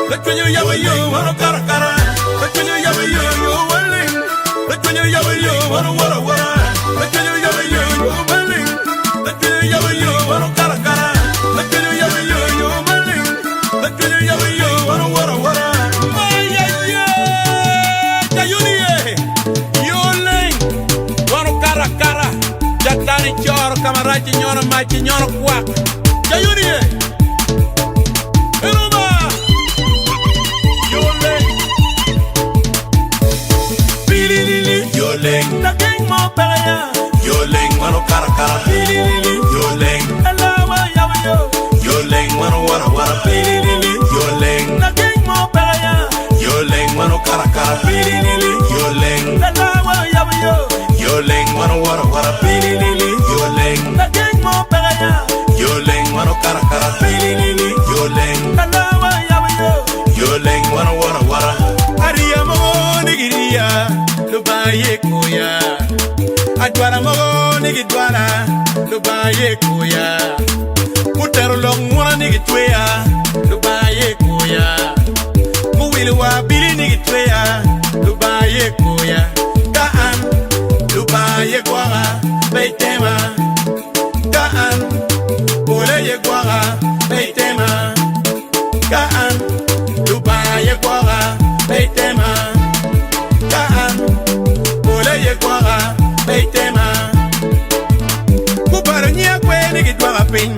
Let when you yabba you wanna cara cara. Let when you yabba you willing. Let when you yabba you wanna wara wara. Let when you yabba you willing. Let when you yabba you wanna cara cara. Let when you yabba you willing. Let when you yabba you wanna wara wara. Ay ay ay. Jayuni you ling. Wanna cara cara. Jatani choro kamarachi nyoro machi nyoro kwak. Jayuni Yoling, the king mo pelaya. Yoling, mano cara cara. Yoling, alawa yawa yo. Yoling, mano wara wara. Yoling, the king mo pelaya. Yoling, mano cara cara. Yoling, alawa yawa yo. Yoling, mano wara wara. Yoling, the king mo pelaya. Yoling, mano cara cara. Yoling, alawa yawa yo. Yoling, mano wara wara. Ariya mo nigiria. Lubaye kuya, adwara mogo nigi dwara. Lubaye kuya, utero long mwana nigi twea. Lubaye kuya, muwili wa bili nigi twea. Lubaye kuya, kaan. Lubaye gwara, beitema. Kaan, ule gwara, beitema. Kaan, lubaye gwara, beitema. Kwara, beitema. Kuparanya kwe nigi dwara pin.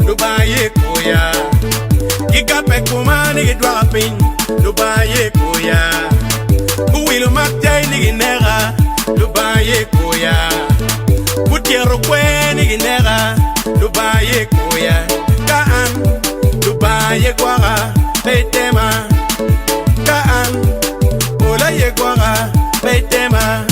Lubaye kuya. Gigape kuma nigi dwara pin. Lubaye kuya. Uwilu makjay nigi nera. Lubaye kuya. Kutiero kwe nigi nera. Lubaye kuya. Kaan. Lubaye kwara, beitema. Kaan. Ulaye kwara, beitema.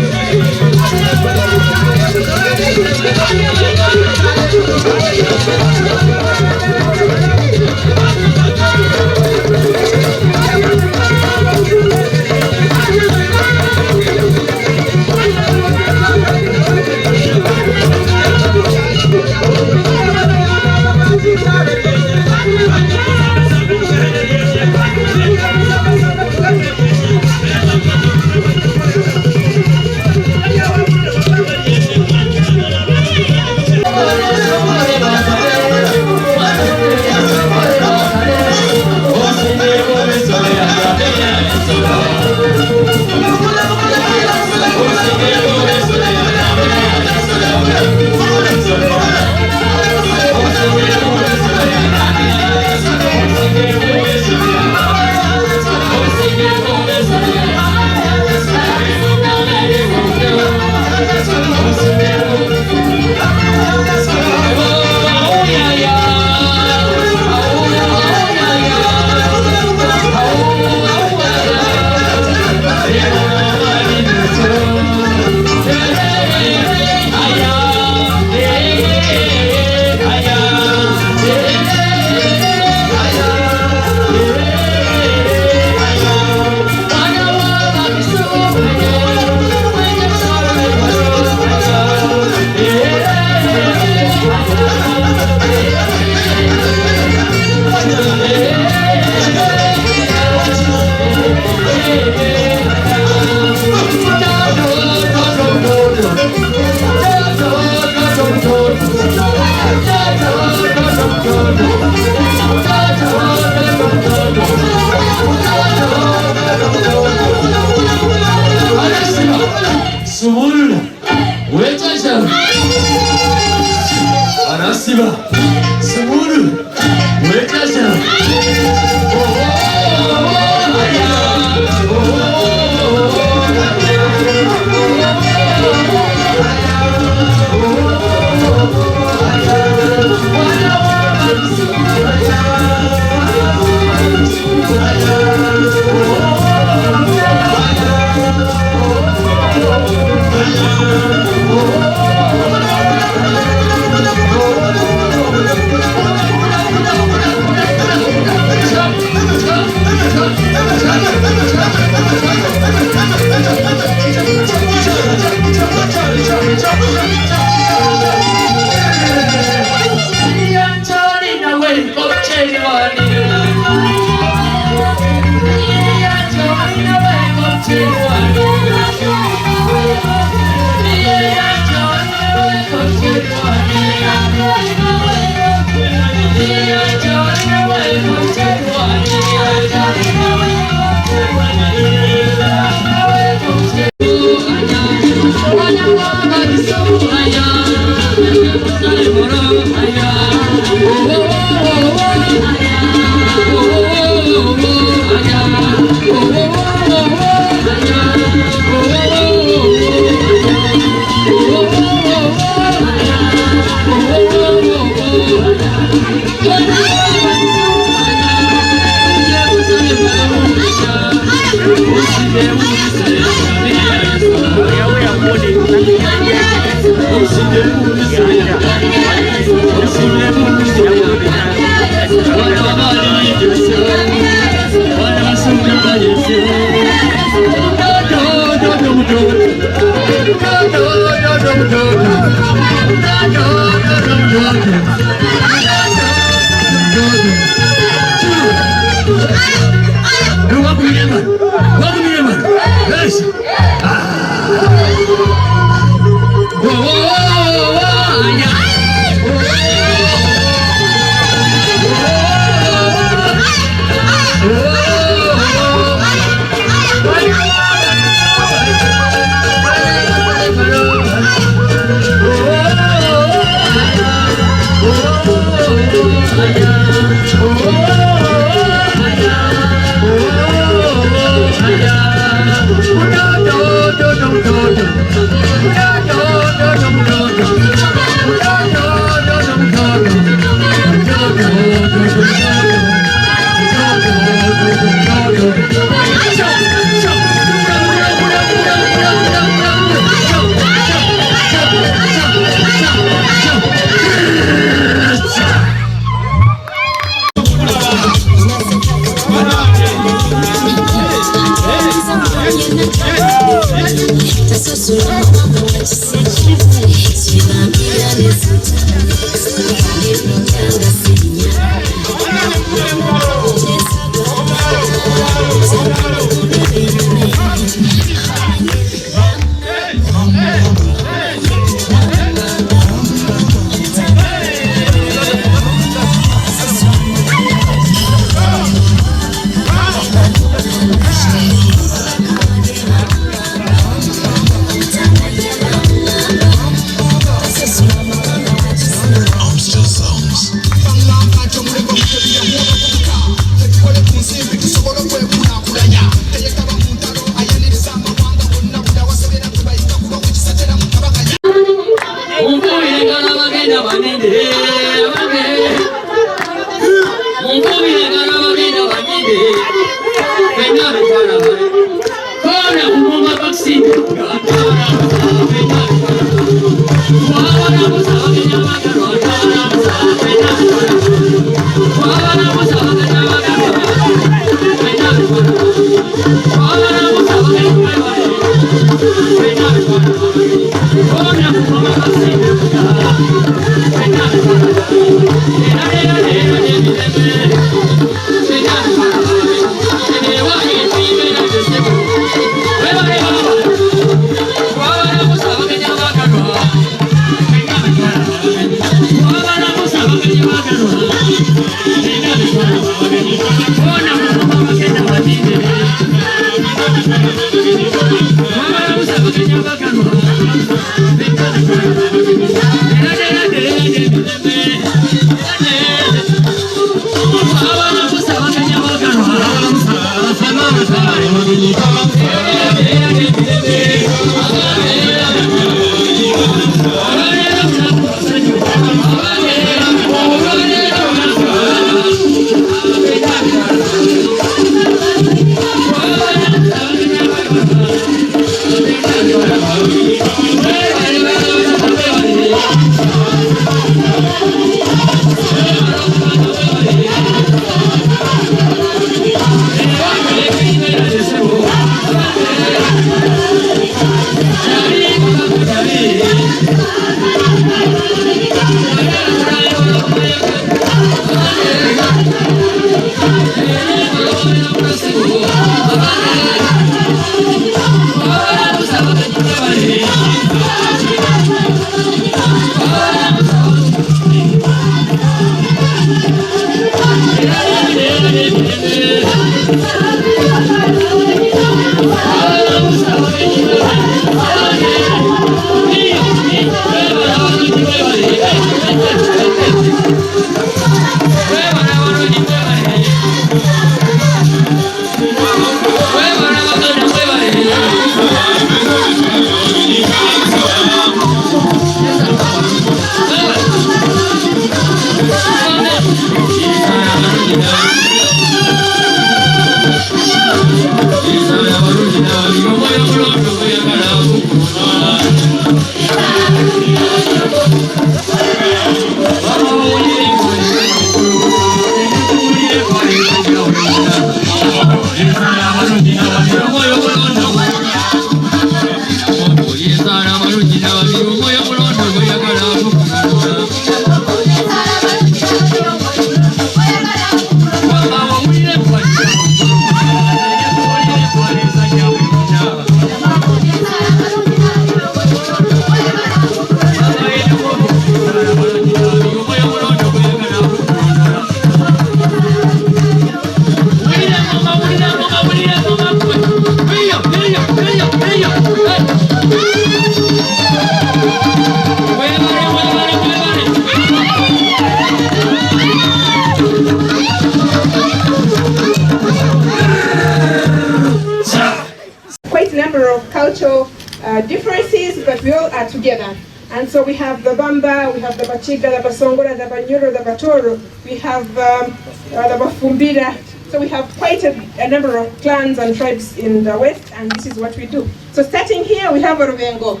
differences, but we all are together. And so we have the Bamba, we have the Bachiga, the Basongora, the Banyuro, the Batoro, we have the Bafumbira. So we have quite a number of clans and tribes in the West, and this is what we do. So starting here, we have Orubengo.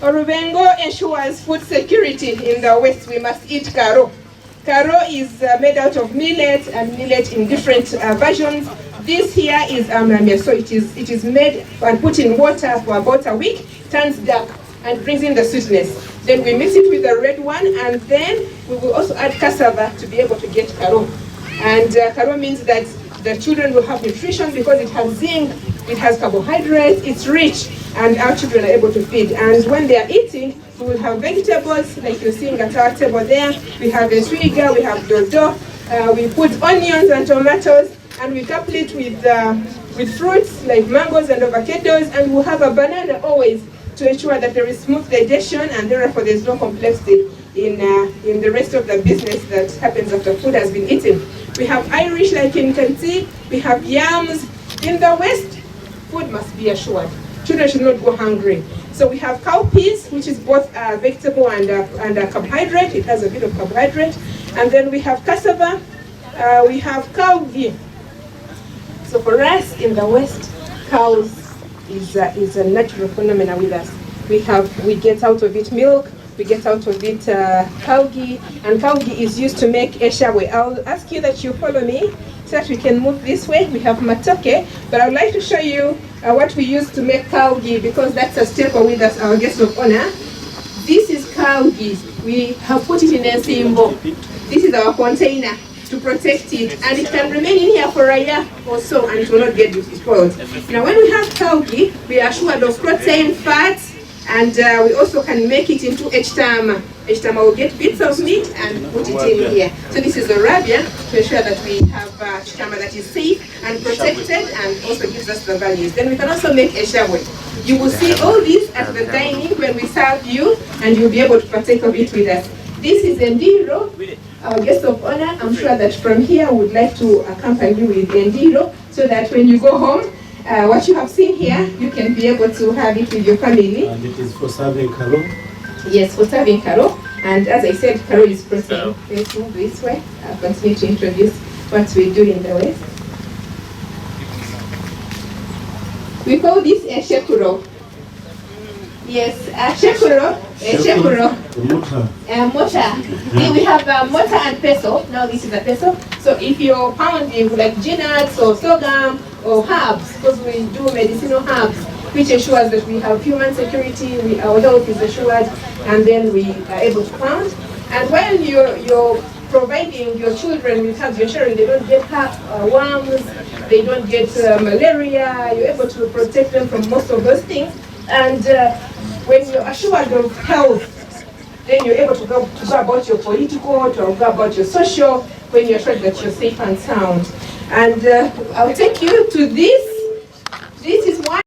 Orubengo ensures food security in the West. We must eat karo. Karo is made out of millet, and millet in different versions. This here is amramia, so it is made and put in water for about a week, turns dark and brings in the sweetness. Then we mix it with the red one, and then we will also add cassava to be able to get karo. And karo means that the children will have nutrition because it has zinc, it has carbohydrates, it's rich, and our children are able to feed. And when they are eating, we will have vegetables like you're seeing at our table there. We have a twiga, we have dodo, we put onions and tomatoes, and we couple it with fruits like mangoes and avocados, and we'll have a banana always to ensure that there is smooth digestion, and therefore there's no complexity in the rest of the business that happens after food has been eaten. We have Irish, like you can see. We have yams. In the West, food must be assured. Children should not go hungry. So we have cowpeas, which is both a vegetable and a carbohydrate. It has a bit of carbohydrate. And then we have cassava. We have cow ghee. So for us in the West, cows is a natural phenomenon with us. We get out of it milk, we get out of it cow ghee, and cow ghee is used to make eshawe. I'll ask you that you follow me so that we can move this way. We have matoke, but I would like to show you what we use to make cow ghee, because that's a staple with us, our guest of honor. This is cow ghee. We have put it in a simbo. This is our container to protect it, and it can remain in here for a year or so and it will not get spoiled. Now when we have cow ghee, we are assured of protein, fats, and we also can make it into htama. Htama will get bits of meat and put it in here. So this is Arabia to ensure that we have htama that is safe and protected and also gives us the values. Then we can also make eshawe. You will see all this at the dining when we serve you, and you'll be able to partake of it with us. This is Ndiro, our guest of honor. I'm sure that from here would like to accompany you with Ndiro, so that when you go home, what you have seen here, you can be able to have it with your family. And it is for serving karo? Yes, for serving karo. And as I said, karo is protein. Let's move this way. I'll continue to introduce what we do in the West. We call this a shekuro. Yes, shekuro. Mota. We have mota and peso. Now this is a peso. So if you're pounding like nuts or sorghum or herbs, because we do medicinal herbs, which ensures that we have human security, our health is assured, and then we are able to pound. And while you're providing your children with herbs, you're ensuring they don't get worms, they don't get malaria, you're able to protect them from most of those things. And when you're assured of health, then you're able to go about your political, to go about your social, when you're sure that you're safe and sound. And I'll take you to this. This is one.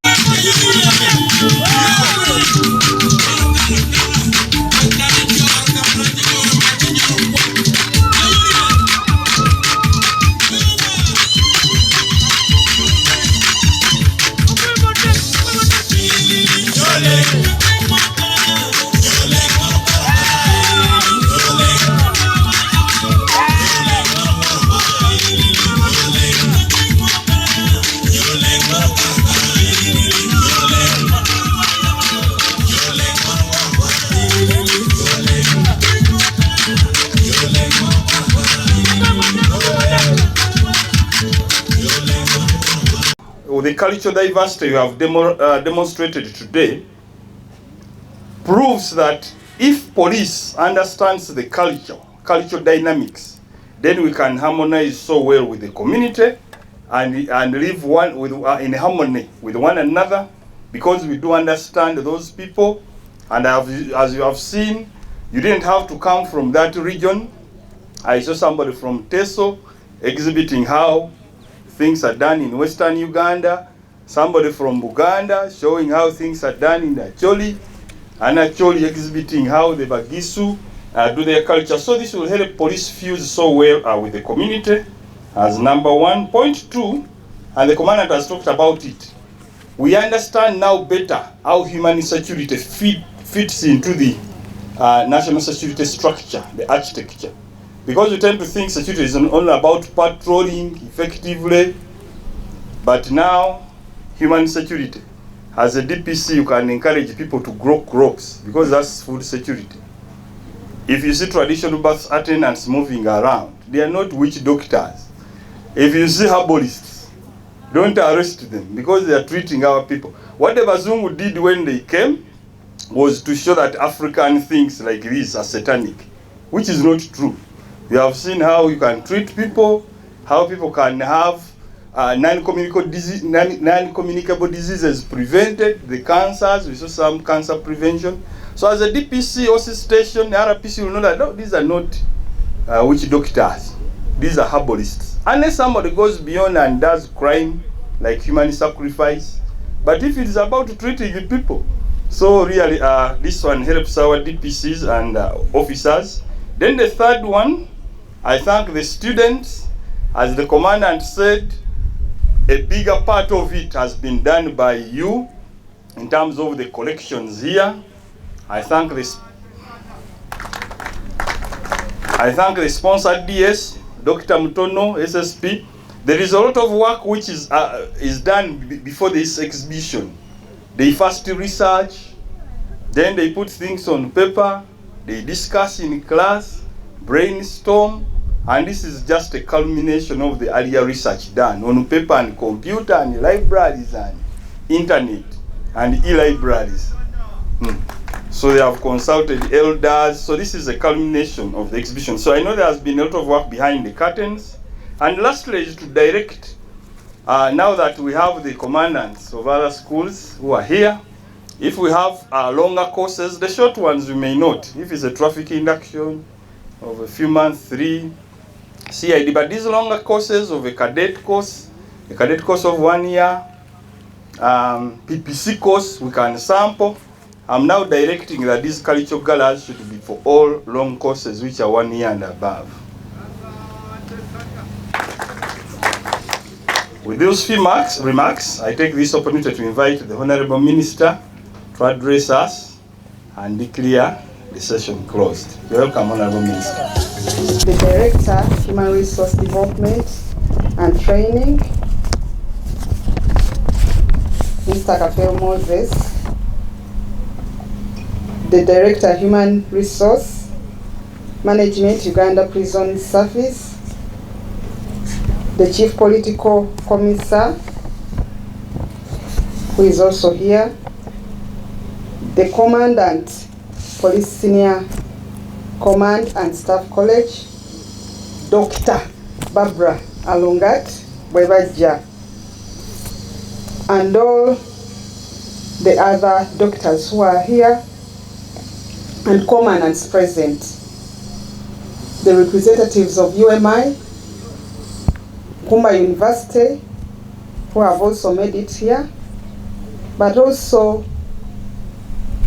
The cultural diversity you have demonstrated today proves that if police understands the cultural dynamics, then we can harmonize so well with the community and live in harmony with one another, because we do understand those people. And as you have seen, you didn't have to come from that region. I saw somebody from Teso exhibiting how things are done in Western Uganda, somebody from Buganda showing how things are done in Acholi, and Acholi exhibiting how the Bagisu do their culture. So this will help police fuse so well with the community as number one. Point two, and the commandant has talked about it, we understand now better how human security fits into the national security structure, the architecture. Because we tend to think security is only about patrolling effectively, but now human security, as a DPC, you can encourage people to grow crops, because that's food security. If you see traditional birth attendants moving around, they are not witch doctors. If you see herbalists, Don't arrest them because they are treating our people. What the Bazungu did when they came was to show that African things like this are satanic, which is not true. You have seen how you can treat people, how people can have non-communicable diseases prevented, the cancers, we saw some cancer prevention. So as a DPC OC station, the RPC will know that no, these are not witch doctors, these are herbalists. Unless somebody goes beyond and does crime like human sacrifice, but if it is about treating the people, so really this one helps our DPCs and officers. Then the third one, I thank the students. As the commandant said, a bigger part of it has been done by you in terms of the collections here. I thank the sponsor DS, Dr. Mutono, SSP. There is a lot of work which is done before this exhibition. They first research, then they put things on paper, they discuss in class, brainstorm, and this is just a culmination of the earlier research done on paper and computer and libraries and internet and e-libraries. So they have consulted elders. So this is a culmination of the exhibition. So I know there has been a lot of work behind the curtains. And lastly is to direct, now that we have the commandants of other schools who are here, if we have longer courses, the short ones we may not. If it's a traffic induction of a few months, 3 CID, but these longer courses of a cadet course of 1 year, PPC course, we can sample. I'm now directing that these cultural galas should be for all long courses which are 1 year and above. With those few remarks, I take this opportunity to invite the Honorable Minister to address us and declare the session closed. You're welcome, Honorable Minister. The Director, Human Resource Development and Training, Mr. Kafeo Moses. The Director, Human Resource Management, Uganda Prison Service. The Chief Political Commissar, who is also here. The Commandant, Police Senior Command and Staff College, Dr. Barbara Alungat Bwebajja, and all the other doctors who are here and commandants present, the representatives of UMI, Kumba University, who have also made it here, but also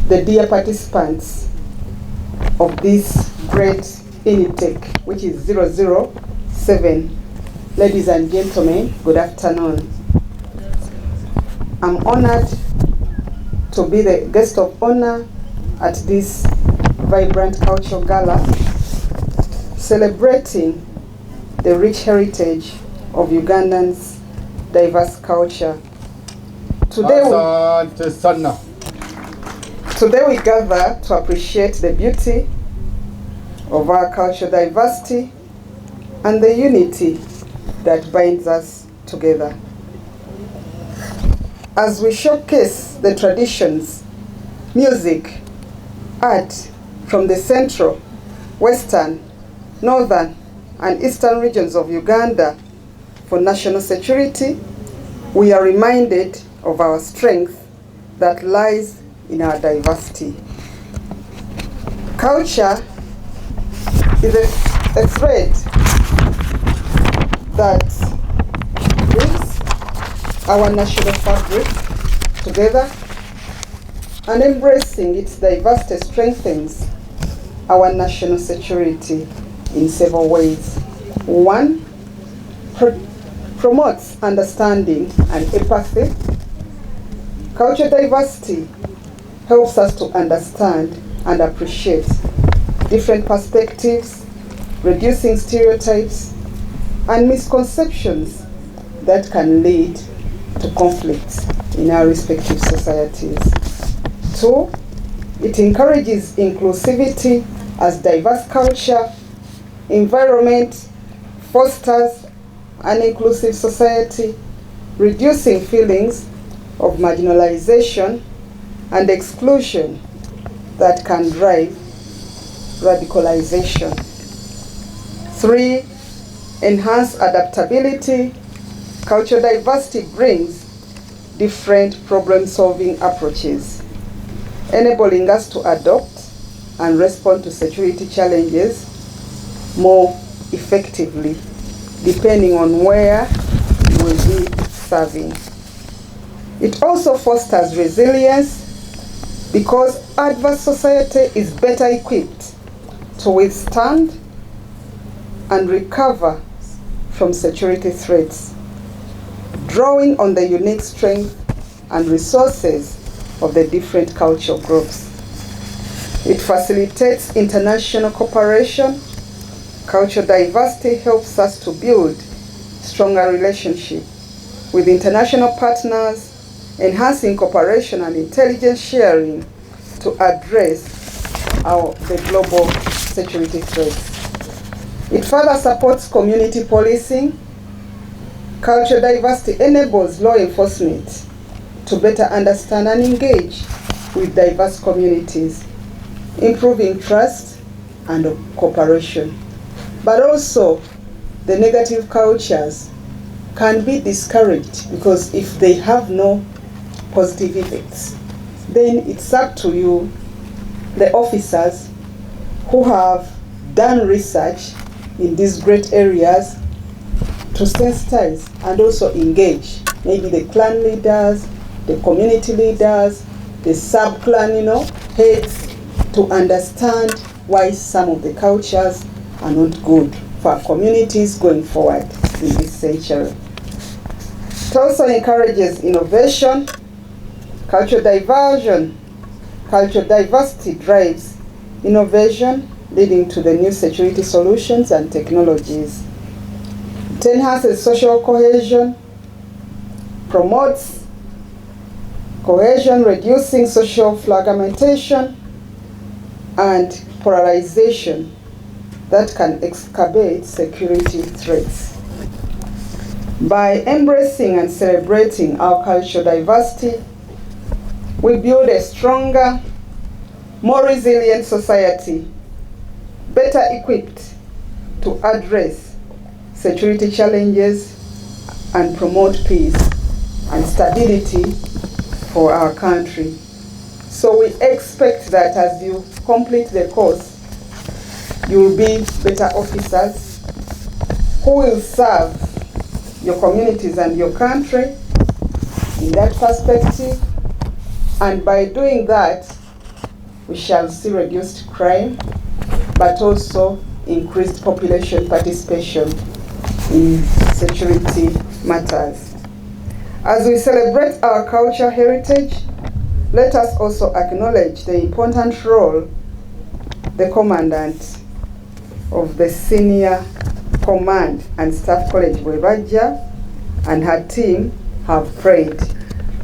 the dear participants of this great Initech, which is 007. Ladies and gentlemen, good afternoon. I'm honored to be the guest of honor at this vibrant cultural gala, celebrating the rich heritage of Ugandans' diverse culture. Today we gather to appreciate the beauty of our cultural diversity and the unity that binds us together. As we showcase the traditions, music, art from the central, western, northern, and eastern regions of Uganda for national security, we are reminded of our strength that lies in our diversity. Culture is a thread that brings our national fabric together, and embracing its diversity strengthens our national security in several ways. One, promotes understanding and empathy. Cultural diversity helps us to understand and appreciate different perspectives, reducing stereotypes and misconceptions that can lead to conflicts in our respective societies. Two, it encourages inclusivity as diverse culture, environment fosters an inclusive society reducing feelings of marginalization and exclusion that can drive radicalization. 3, enhance adaptability. Cultural diversity brings different problem-solving approaches, enabling us to adopt and respond to security challenges more effectively, depending on where we will be serving. It also fosters resilience because adverse society is better equipped to withstand and recover from security threats, drawing on the unique strength and resources of the different cultural groups. It facilitates international cooperation. Cultural diversity helps us to build stronger relationships with international partners, enhancing cooperation and intelligence sharing to address the global security threats. It further supports community policing. Cultural diversity enables law enforcement to better understand and engage with diverse communities, improving trust and cooperation. But also, the negative cultures can be discouraged because if they have no positive effects, then it's up to you, the officers who have done research in these great areas, to sensitize and also engage maybe the clan leaders, the community leaders, the sub-clan, heads, to understand why some of the cultures are not good for our communities going forward in this century. It also encourages innovation. Cultural diversity drives innovation, leading to the new security solutions and technologies. It enhances social cohesion, promotes cohesion, reducing social fragmentation and polarization that can exacerbate security threats. By embracing and celebrating our cultural diversity, we build a stronger, more resilient society, better equipped to address security challenges and promote peace and stability for our country. So we expect that as you complete the course, you will be better officers who will serve your communities and your country in that perspective. And by doing that, we shall see reduced crime, but also increased population participation in security matters. As we celebrate our cultural heritage, let us also acknowledge the important role the Commandant of the Senior Command and Staff College Bwebajja and her team have played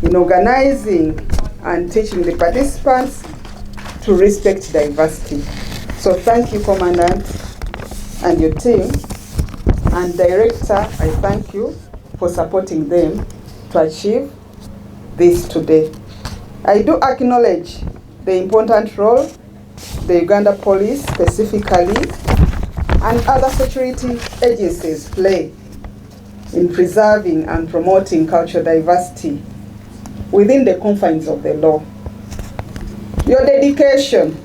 in organizing and teaching the participants to respect diversity. So thank you, Commandant, and your team. And Director, I thank you for supporting them to achieve this today. I do acknowledge the important role the Uganda Police specifically and other security agencies play in preserving and promoting cultural diversity within the confines of the law. Your dedication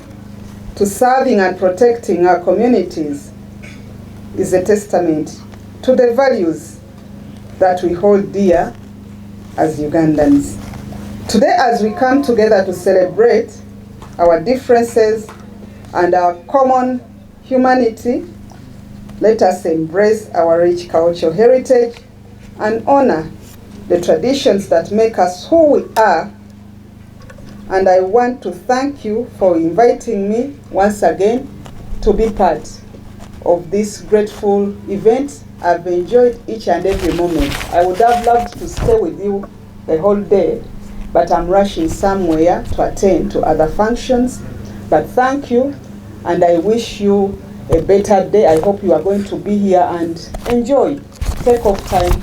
to serving and protecting our communities is a testament to the values that we hold dear as Ugandans. Today, as we come together to celebrate our differences and our common humanity, let us embrace our rich cultural heritage and honor the traditions that make us who we are. And I want to thank you for inviting me once again to be part of this grateful event. I've enjoyed each and every moment. I would have loved to stay with you the whole day, but I'm rushing somewhere to attend to other functions. But thank you, and I wish you a better day. I hope you are going to be here and enjoy. Take off time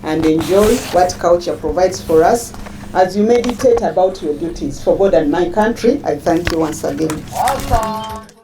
and enjoy what culture provides for us as you meditate about your duties for God and my country. I thank you once again. Awesome.